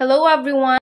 Hello, everyone.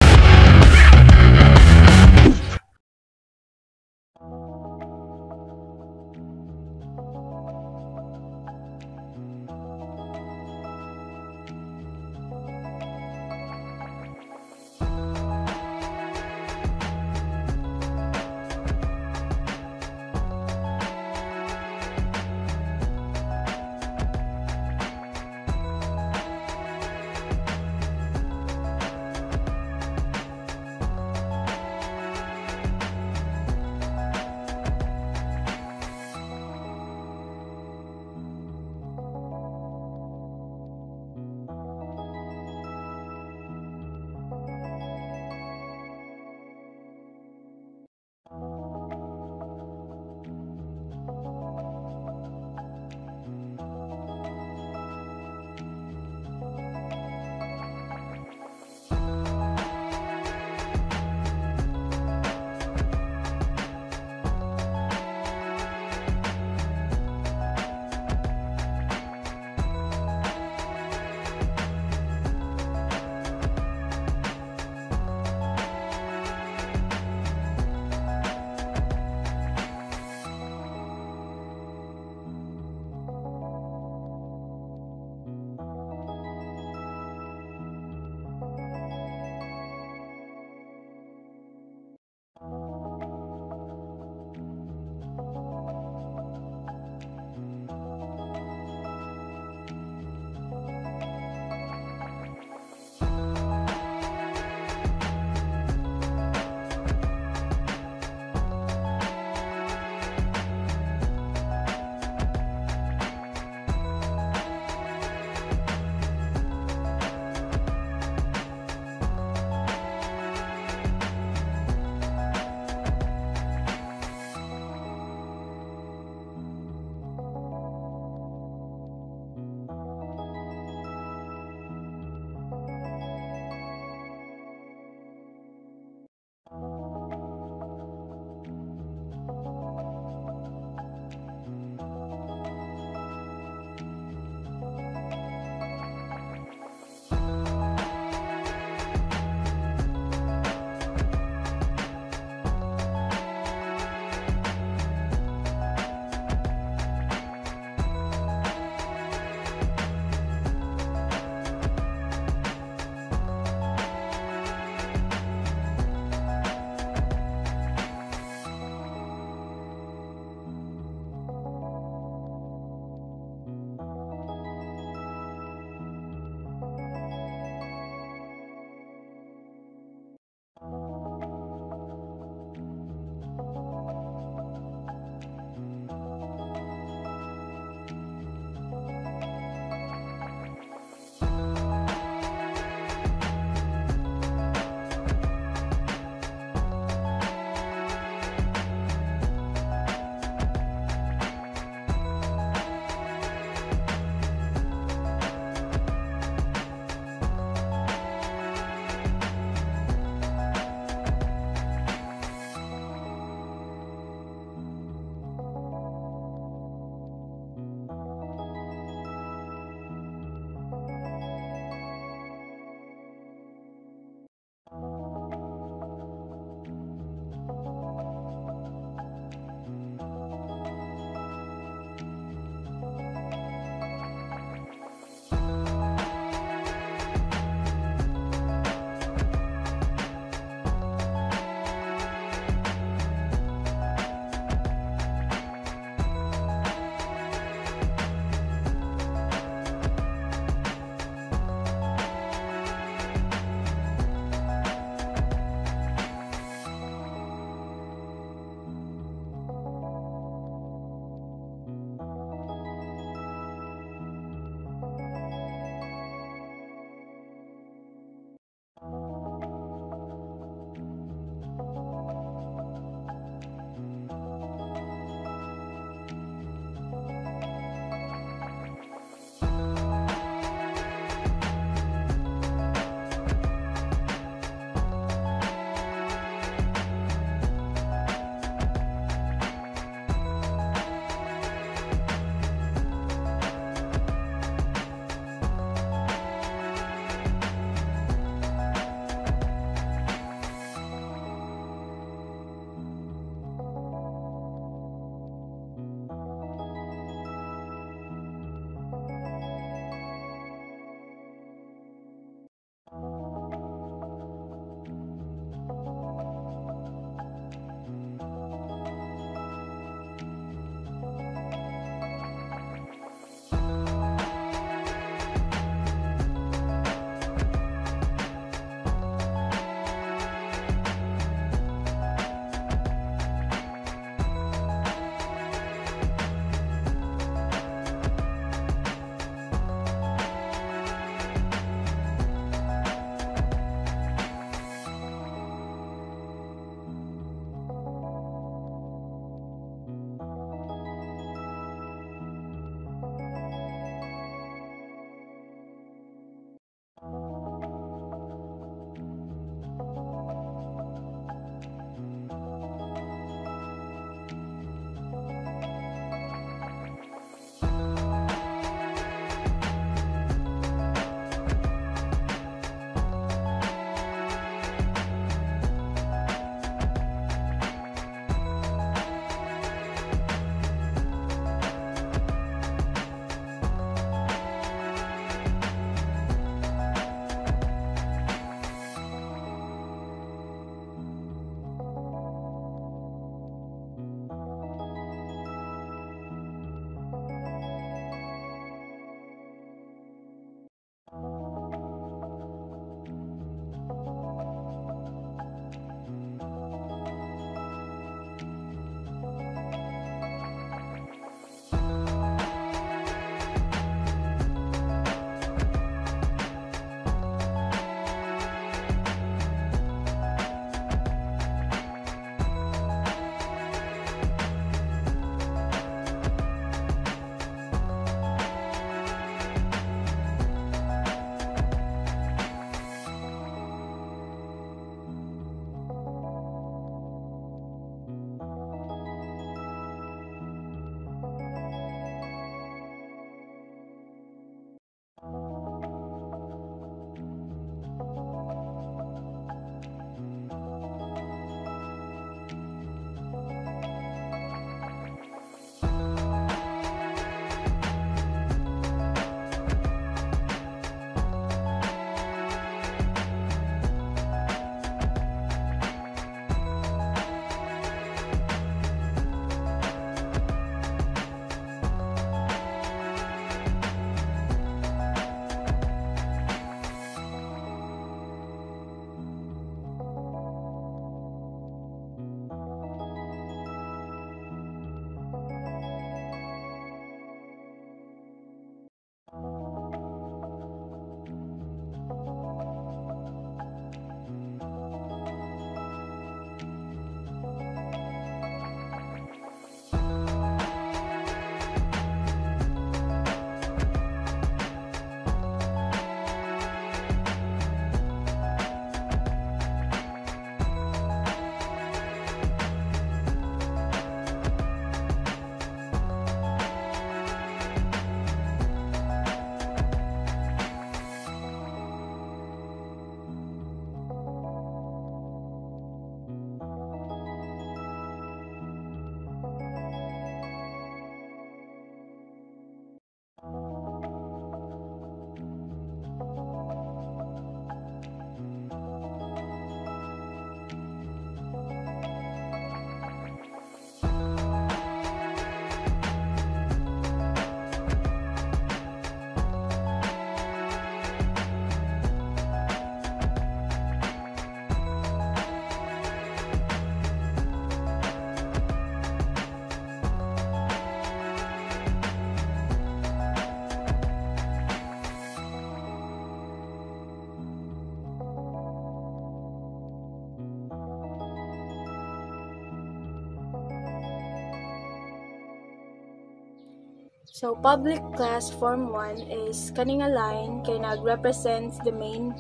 So public class form 1 is kaning nga line kay nag-represents the main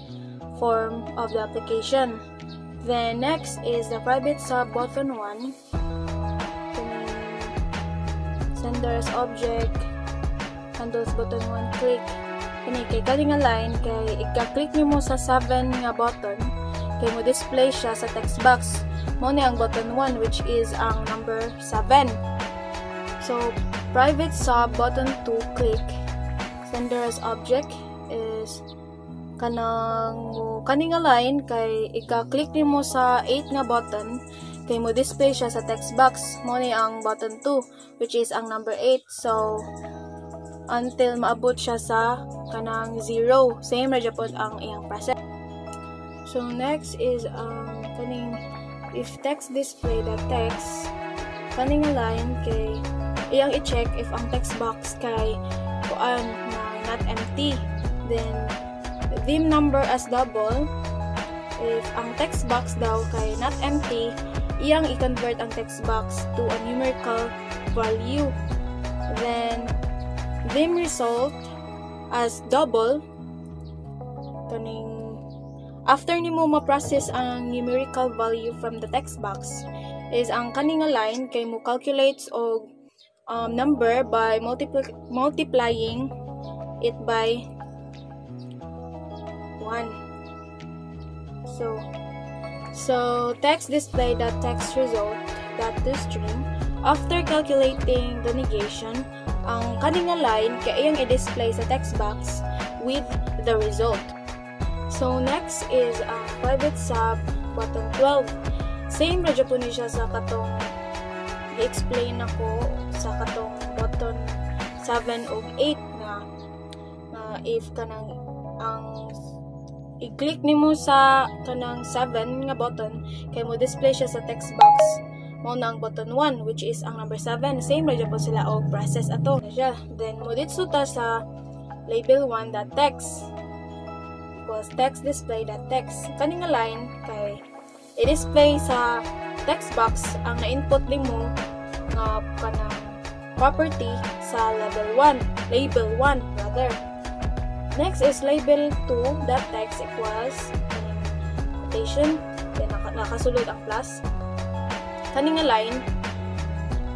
form of the application. Then next is the private sub button 1. Kaning sender as object, handles button 1 click. Kani kay kaning nga line kay ika-click nimo sa 7 nga button kay mo display siya sa text box. Mao ni ang button 1 which is ang number 7. So private sub button 2 click sender as object is kaning nga line kay ika-click nimo sa 8 nga button kay mo display siya sa text box. Mo ni ang button 2 which is ang number 8. So until maabot siya sa kanang 0, same ra jud ang iyang process. So next is kaning if text display the text kaning nga line kay iyang i-check if ang text box kay kuan na not empty, then dim number as double. If ang text box daw kay not empty, iyang i-convert ang text box to a numerical value, then dim result as double. Kaning after nimo ma-process ang numerical value from the text box is ang kaning nga line kay mo calculates og number by multiplying it by 1. So text display that text result that to string. After calculating the negation, ang kaning nga line kay iyang i-display sa text box with the result. So next is private sub button 12. Same ra jud ni siya sa katong i-explain ako sa katong button 7 ug 8 na if kanang ang i-click nimo sa kanang 7 nga button kay mo display siya sa text box, mo na ang button 1 which is ang number 7. Same ra jud sila og process ato siya. Then mo dito ta sa label 1.text equals text display that text. Kaning nga line kay i-display sa text box ang na-input nimo nga kanang property sa label 1 rather. Next is label 2.text equals quotation, then nakasulod ang plus. Kaning nga line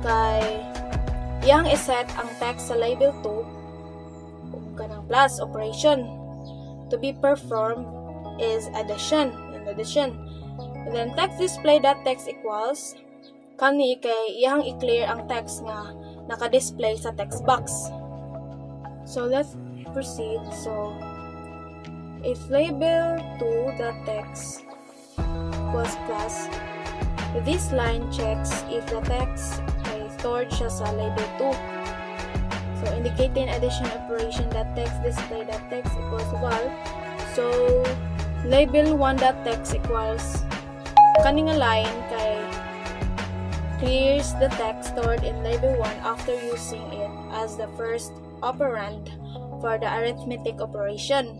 kay iyang iset ang text sa label 2 ug kanang plus operation to be performed is addition. And then text display.text equals kani kay iyang i-clear ang text nga naka-display sa text box. So let's proceed. So if label 2.text equals plus, this line checks if the text ay stored siya sa label 2. So indicating addition operation that text display.text equals 1. So label 1.text equals kaning nga line kay clears the text stored in label 1 after using it as the first operand for the arithmetic operation.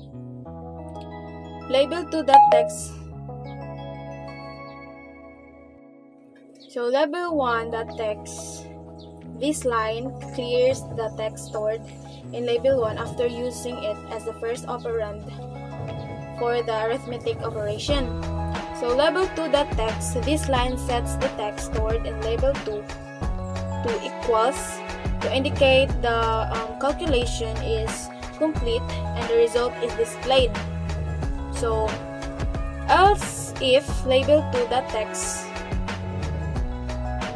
Label 2.text. So label 1.text, this line clears the text stored in label 1 after using it as the first operand for the arithmetic operation. So label 2.text, this line sets the text stored in label 2 to equals to indicate the calculation is complete and the result is displayed. So else if label 2.text,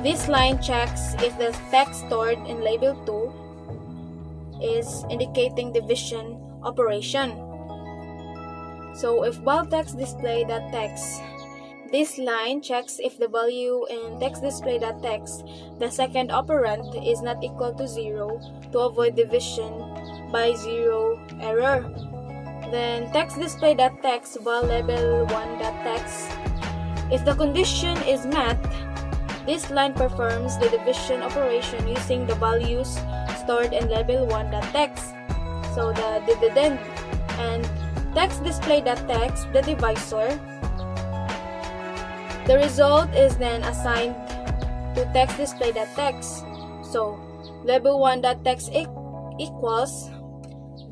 this line checks if the text stored in label 2 is indicating division operation. So if while text display.text, this line checks if the value in text display.text, the second operand, is not equal to 0 to avoid division by 0 error. Then text display.text while label 1.text, if the condition is met, this line performs the division operation using the values stored in label 1.text. So the dividend and text display.text, the divisor. The result is then assigned to text display.text. So label 1.text equals.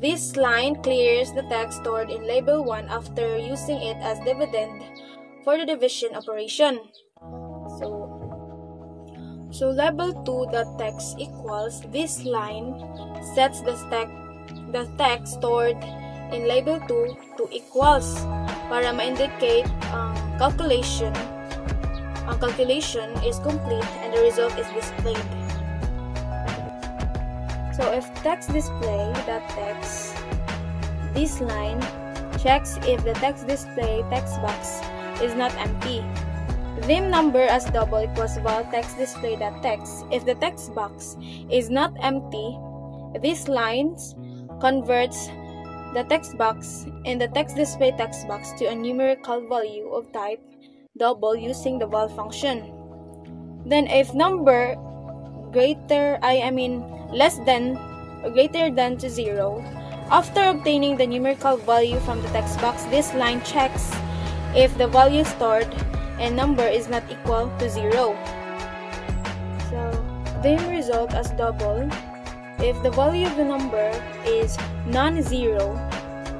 This line clears the text stored in label 1 after using it as dividend for the division operation. So label 2.text equals. This line sets the text stored in label 2 to equals para ma-indicate ang calculation is complete and the result is displayed. So if text display.text, this line checks if the text display text box is not empty. Dim number as double equals val text display.text. If the text box is not empty, this line converts the text box in the text display text box to a numerical value of type double using the val function. Then if number less than or greater than to 0, after obtaining the numerical value from the text box, this line checks if the value stored and number is not equal to 0. So the result as double. If the value of the number is non-zero,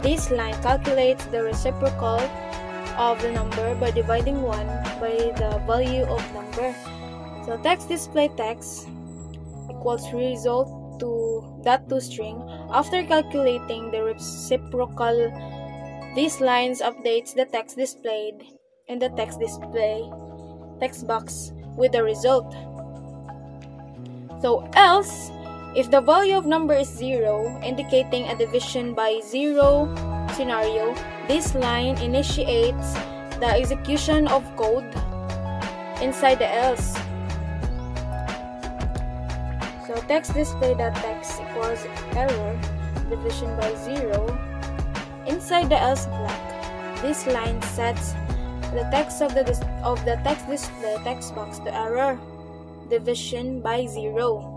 this line calculates the reciprocal of the number by dividing 1 by the value of number. So text display text equals result to that toString. After calculating the reciprocal, these lines updates the text displayed in the text display text box with the result. So else, if the value of number is 0, indicating a division by 0 scenario, this line initiates the execution of code inside the else. So text display.text equals error, division by 0. Inside the else block, this line sets the text of the text display text box to error, division by 0.